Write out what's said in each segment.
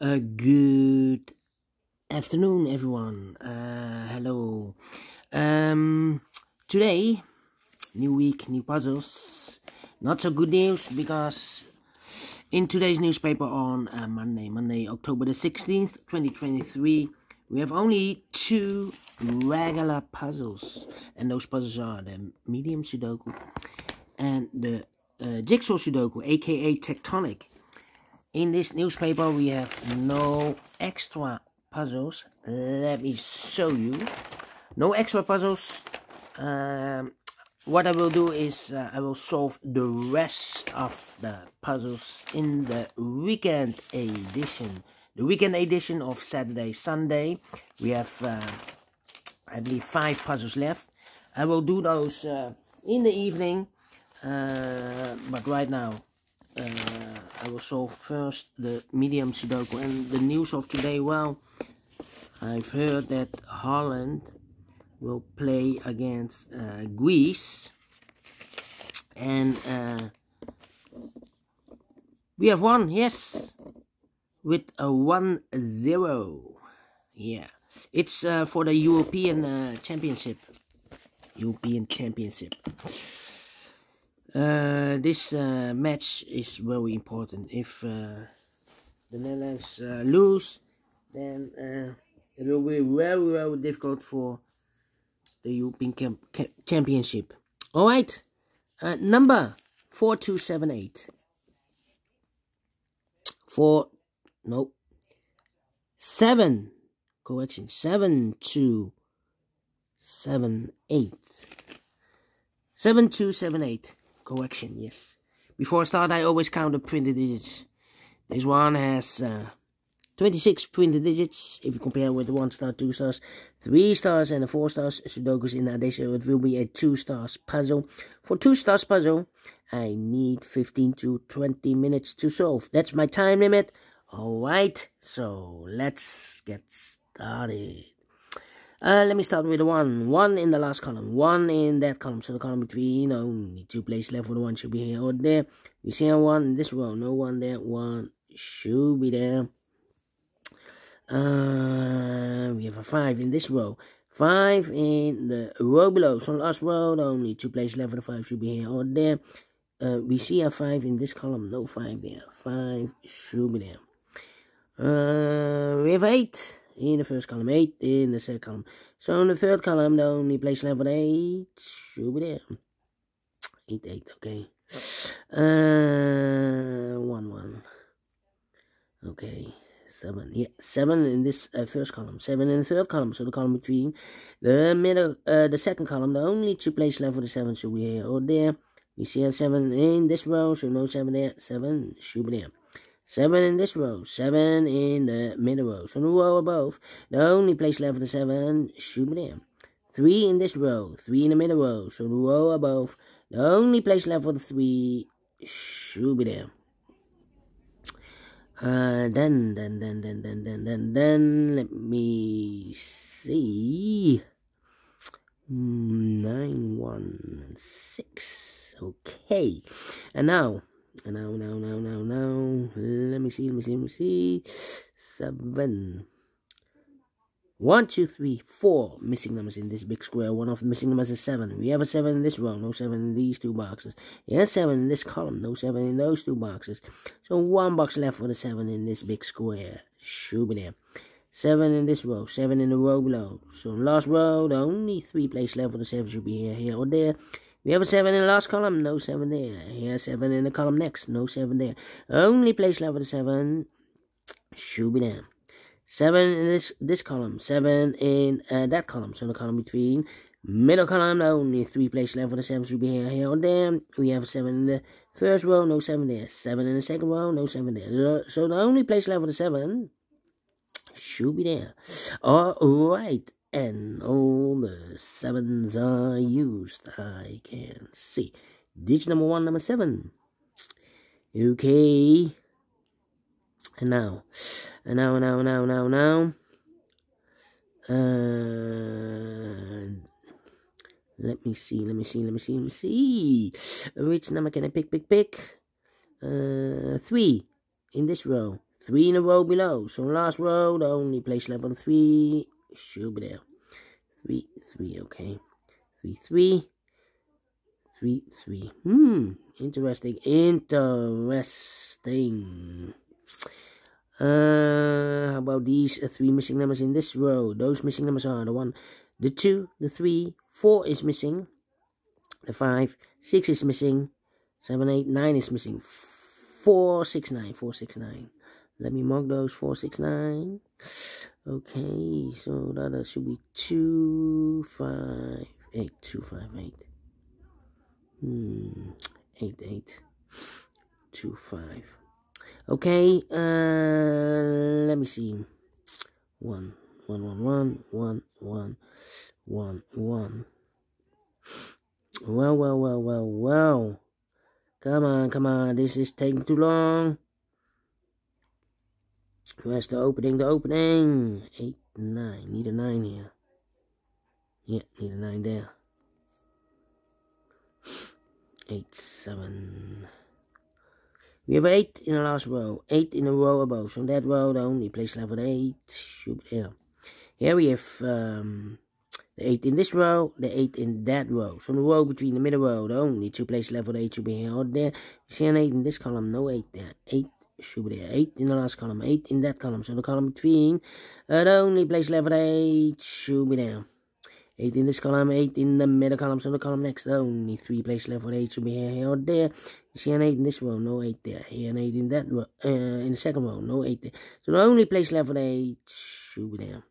Good afternoon, everyone. Hello. Today, new week, new puzzles. Not so good news because in today's newspaper on Monday, October the 16th, 2023, we have only 2 regular puzzles. And those puzzles are the Medium Sudoku and the Jigsaw Sudoku, aka Tectonic. In this newspaper, we have no extra puzzles. Let me show you. No extra puzzles. What I will do is I will solve the rest of the puzzles in the weekend edition. The weekend edition of Saturday, Sunday. We have, I believe, 5 puzzles left. I will do those in the evening. But right now, I will solve first the Medium Sudoku. And the news of today, well, I've heard that Holland will play against Greece. And we have won, yes, with a 1-0. Yeah, it's for the European Championship. This match is very important. If the Netherlands lose, then it will be very, very difficult for the European Championship. Alright, number 4278. 7, correction, 7278. 7278. Correction, yes. Before I start, I always count the printed digits. This one has 26 printed digits. If you compare with the 1 star, 2 stars, 3 stars, and the 4 stars Sudokus in addition, it will be a 2 stars puzzle. For 2 stars puzzle, I need 15 to 20 minutes to solve. That's my time limit. Alright, so let's get started. Let me start with the 1. 1 in the last column. 1 in that column. So the column between, only 2 places left for the 1 should be here or there. We see a 1 in this row. No 1 there. 1 should be there. We have a 5 in this row. 5 in the row below. So the last row, only 2 places left for the 5 should be here or there. We see a 5 in this column. No 5 there. 5 should be there. We have 8. In the first column, 8 in the second column. So in the third column, the only place left for 8 should be there. 8, okay. 1. Okay, 7. Yeah, 7 in this first column. 7 in the third column. So the column between the middle, the second column, the only 2 places left for the 7 should be here or there. We see a 7 in this row, so no 7 there. 7 should be there. 7 in this row, 7 in the middle row, so the row above, the only place left for the 7 should be there. 3 in this row, 3 in the middle row, so the row above, the only place left for the 3 should be there. Then, let me see. 9, 1, 6. Okay, and now. Let me see. 7. 1, 2, 3, 4 missing numbers in this big square. One of the missing numbers is 7. We have a 7 in this row, no 7 in these 2 boxes. Yes, 7 in this column, no 7 in those 2 boxes. So 1 box left for the 7 in this big square. Should be there. 7 in this row, 7 in the row below. So in the last row, the only 3 places left for the 7 should be here or there. We have a 7 in the last column, no 7 there. Here, 7 in the column next, no 7 there. Only place left for the 7 should be there. 7 in this column, 7 in that column. So the column between middle column, only 3 places left for the 7 should be here or there. We have a 7 in the first row, no 7 there. 7 in the second row, no 7 there. So the only place left for the 7 should be there. Alright. And all the 7s are used, I can see. Digit number 1, number 7. Okay. And now. Let me see. Which number can I pick? 3 in this row. 3 in a row below. So last row, the only place left on 3 should be there. 3, 3, okay. 3, 3. 3, 3. Interesting. How about these 3 missing numbers in this row? Those missing numbers are the 1, the 2, the 3, 4 is missing, the 5, 6 is missing, 7, 8, 9 is missing, 4, 6, 9, 4, 6, 9. Let me mark those 4, 6, 9. Okay, so that should be 2, 5, 8, 2, 5, 8. 8, 8, 2, 5. Okay, let me see. 1, 1, 1, 1, 1, 1, 1, 1. Well. Come on. This is taking too long. Where's the opening? 8, 9. Need a 9 here. Yeah, need a 9 there. 8, 7. We have 8 in the last row. 8 in a row above. So that row, the only place left with 8 should be there. Here we have the 8 in this row, the 8 in that row. So the row between the middle row, the only 2 places left with 8 should be here or there. You see an 8 in this column, no 8 there. 8 should be there. 8 in the last column, 8 in that column. So the column between, the only place left with 8 should be there. 8 in this column, 8 in the middle column, so the column next, the only 3 places left with 8 should be here or there. You see an 8 in this row, no 8 there. Here an 8 in that row, in the second row, no 8 there. So the only place left with 8 should be there.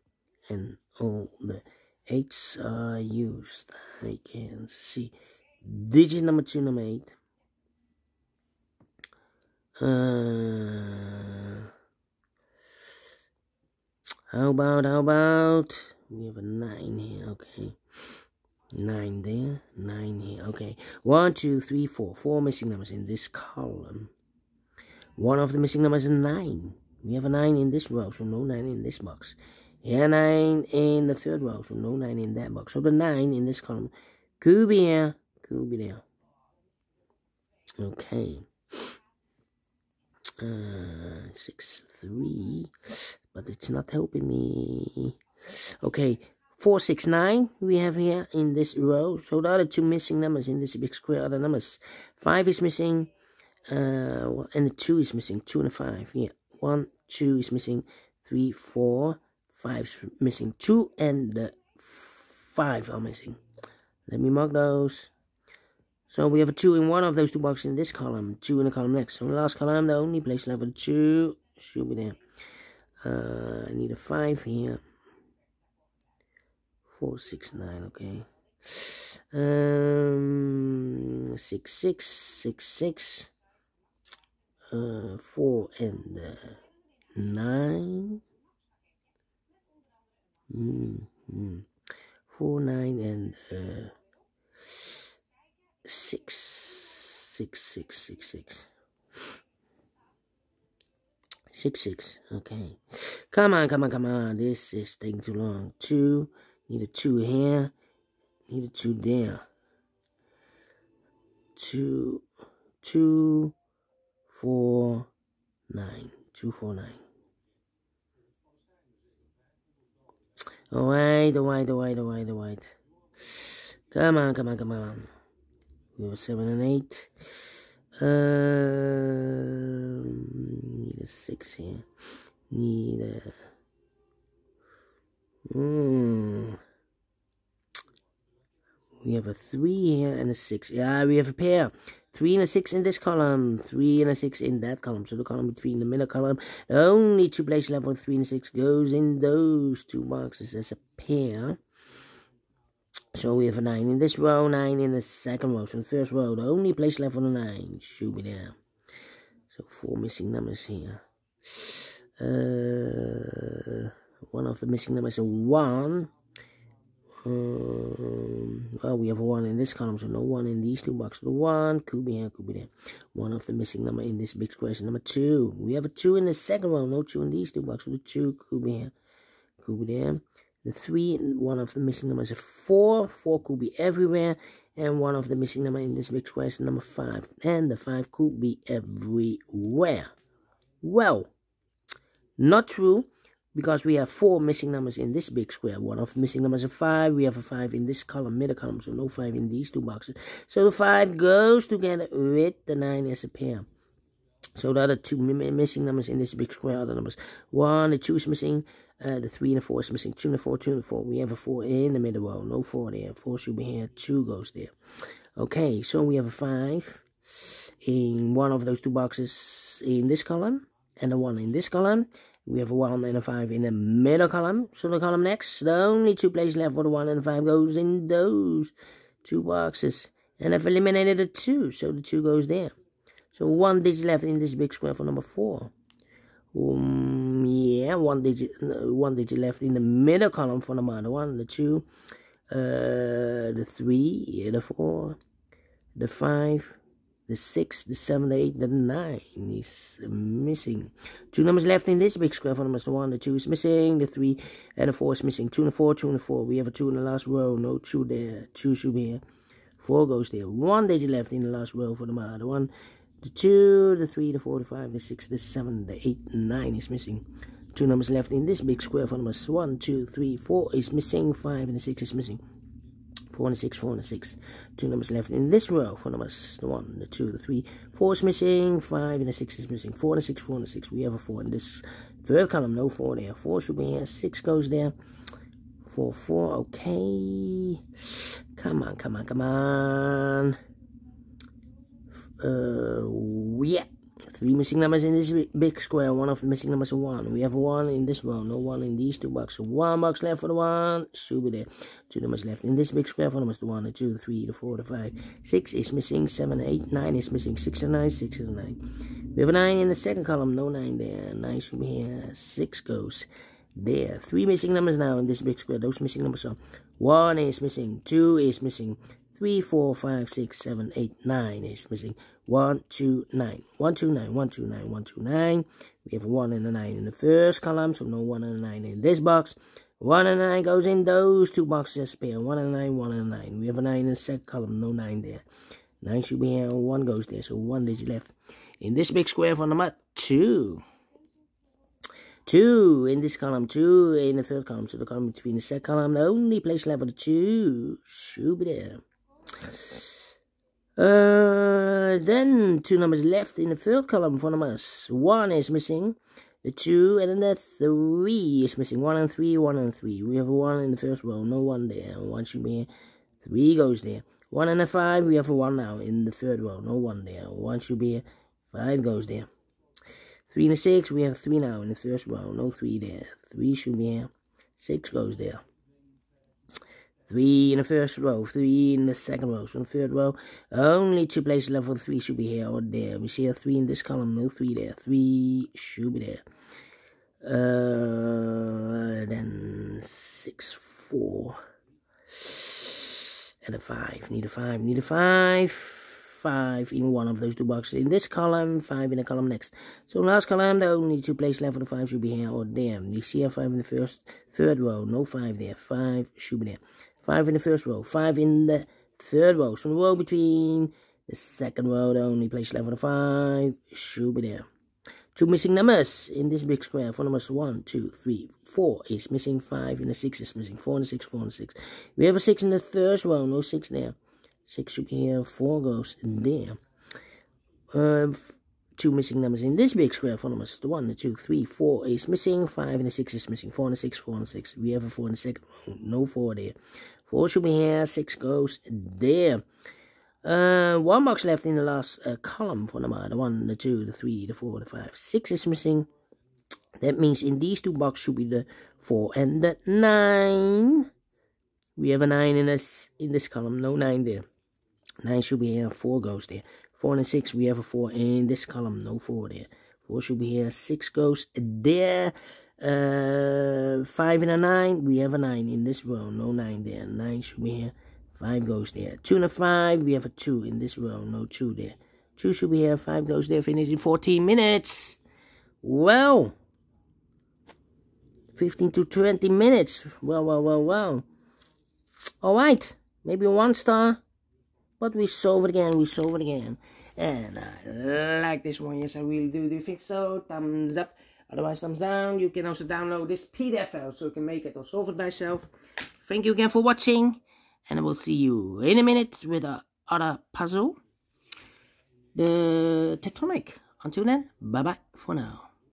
And all the 8s are used. I can see digit number 2, number 8. How about we have a 9 here, okay. 9 there, 9 here, okay. 1, 2, 3, 4. 4 missing numbers in this column. One of the missing numbers is 9. We have a 9 in this row, so no 9 in this box. Here 9 in the third row, so no 9 in that box. So the 9 in this column could be here, could be there. Okay. 6, 3, but it's not helping me. Okay, 4, 6, 9 we have here in this row. So the other 2 missing numbers in this big square are the numbers. 5 is missing, and the 2 is missing. 2 and a 5. Yeah, 1, 2 is missing. 3, 4, 5 is missing. 2 and the 5 are missing. Let me mark those. So we have a 2 in one of those 2 boxes in this column, 2 in the column next. So in the last column, the only place left with 2 should be there. I need a 5 here. 4, 6, 9, okay. 6, 6, 6, 6. 4 and 9. 4, 9 and 6, 6, 6, 6, 6. 6, 6, okay. Come on. This is taking too long. 2, need a 2 here. Need a 2 there. 2, 4, 9. 2, 4, 9. Alright. Come on. We have 7 and 8. Need a 6 here. Need a... We have a 3 here and a 6. Yeah, we have a pair. 3 and a 6 in this column. 3 and a 6 in that column. So the column between the middle column. The only 2 places left with 3 and 6 goes in those 2 boxes as a pair. So we have a 9 in this row, 9 in the second row. So the first row, the only place left for the 9 should be there. So 4 missing numbers here. One of the missing numbers is 1. Well, we have a 1 in this column, so no 1 in these 2 boxes. The 1 could be here, could be there. One of the missing number in this big square is number 2. We have a 2 in the second row, no 2 in these 2 boxes. The 2 could be here, could be there. The 3, one of the missing numbers is 4. 4 could be everywhere. And one of the missing number in this big square is number 5. And the 5 could be everywhere. Well, Not true, because we have 4 missing numbers in this big square. One of the missing numbers is 5. We have a 5 in this column, middle column, so no 5 in these 2 boxes. So the 5 goes together with the 9 as a pair. So the other 2 missing numbers in this big square are the numbers 1, the 2 is missing, the 3 and the 4 is missing, 2 and the 4, 2 and the 4. We have a 4 in the middle row, no 4 there. 4 should be here, 2 goes there. Okay, so we have a 5 in one of those 2 boxes in this column, and a 1 in this column. We have a 1 and a 5 in the middle column. So the column next, the only 2 places left for the 1 and the 5 goes in those 2 boxes. And I've eliminated the 2, so the 2 goes there. So 1 digit left in this big square for number 4. Yeah, one digit left in the middle column for number 1, the 2, the 3, the 4, the 5, the 6, the 7, the 8, the 9 is missing. 2 numbers left in this big square for numbers 1, the 2 is missing, the 3 and the 4 is missing. 2 and the 4, 2 and the 4. We have a 2 in the last row, no 2 there. 2 should be here. 4 goes there. 1 digit left in the last row for the other 1. The 2, the 3, the 4, the 5, the 6, the 7, the 8, 9 is missing. 2 numbers left in this big square for numbers 1, 2, 3, 4 is missing. 5 and the 6 is missing. 4 and the 6, 4 and the 6. 2 numbers left in this row for numbers 1, the 2, the 3, 4 is missing. 5 and the 6 is missing. 4 and the 6, 4 and the 6. We have a 4 in this third column, no 4 there. 4 should be here. 6 goes there. 4, 4, okay. Come on, come on, come on. Yeah. 3 missing numbers in this big square. One of the missing numbers is 1. We have a 1 in this row. No 1 in these 2 boxes. 1 box left for the 1. Should be there. 2 numbers left in this big square for numbers 1, the 2, the 3, the 4, the 5. 6 is missing. 7, 8, 9 is missing. 6 and 9, 6 and 9. We have a 9 in the second column. No 9 there. 9 should be here. 6 goes there. 3 missing numbers now in this big square. Those missing numbers are 1 is missing. 2 is missing. 3, 4, 5, 6, 7, 8, 9 is missing. 1, 2, 9. 1, 2, 9, 1, 2, 9, 1, 2, 9. We have a 1 and a 9 in the first column, so no 1 and a 9 in this box. 1 and a 9 goes in those 2 boxes as a pair. 1 and a 9, 1 and a 9. We have a 9 in the second column, no 9 there. 9 should be here, 1 goes there, so 1 digit left. In this big square for number 2. 2 in this column, 2 in the third column, so the column between the second column, the only place left for the 2 should be there. Then 2 numbers left in the third column for numbers. 1 is missing, the 2 and then the 3 is missing. 1 and 3, 1 and 3. We have a 1 in the first row, no 1 there. 1 should be here. 3 goes there. 1 and a 5, we have a 1 now in the third row, no 1 there. 1 should be here. 5 goes there. 3 and a 6, we have 3 now in the first row, no 3 there. 3 should be here. 6 goes there. 3 in the first row, 3 in the second row, so in the third row, only 2 places left for the 3 should be here or there. We see a 3 in this column, no 3 there. 3 should be there. Then 6, 4, and a 5. Need a 5, need a 5. 5 in one of those 2 boxes in this column, 5 in the column next. So last column, the only 2 places left for the 5 should be here or there. You see a 5 in the third row, no 5 there. 5 should be there. 5 in the first row, 5 in the third row. So the row between the second row, the only place left for the 5 should be there. 2 missing numbers in this big square for numbers 1, 2, 3, 4 is missing. 5 and the 6 is missing. 4 and the 6, 4 and the 6. We have a 6 in the first row, no 6 there. 6 should be here, 4 goes there. 2 missing numbers in this big square for numbers 1, the 2, 3, 4 is missing. 5 and the 6 is missing. 4 and the 6, 4 and the 6. We have a 4 in the second row, no 4 there. 4 should be here, 6 goes there. 1 box left in the last column for number 1, the 2, the 3, the 4, the 5. 6 is missing. That means in these 2 boxes should be the 4 and the 9. We have a 9 in this column, no 9 there. 9 should be here, 4 goes there. 4 and 6, we have a 4 in this column, no 4 there. 4 should be here, 6 goes there. 5 and a 9, we have a 9 in this row, no 9 there. 9 should be here, 5 goes there. 2 and a 5, we have a 2 in this row, no 2 there. 2 should be here, 5 goes there. Finish in 14 minutes. Well, 15 to 20 minutes. Well. Alright, maybe 1 star. But we solve it again, And I like this one, yes I really do. Do you think so? Thumbs up. Otherwise, thumbs down. You can also download this PDF file so you can make it or solve it by yourself. Thank you again for watching, and I will see you in a minute with the other puzzle, the Tectonic. Until then, bye bye for now.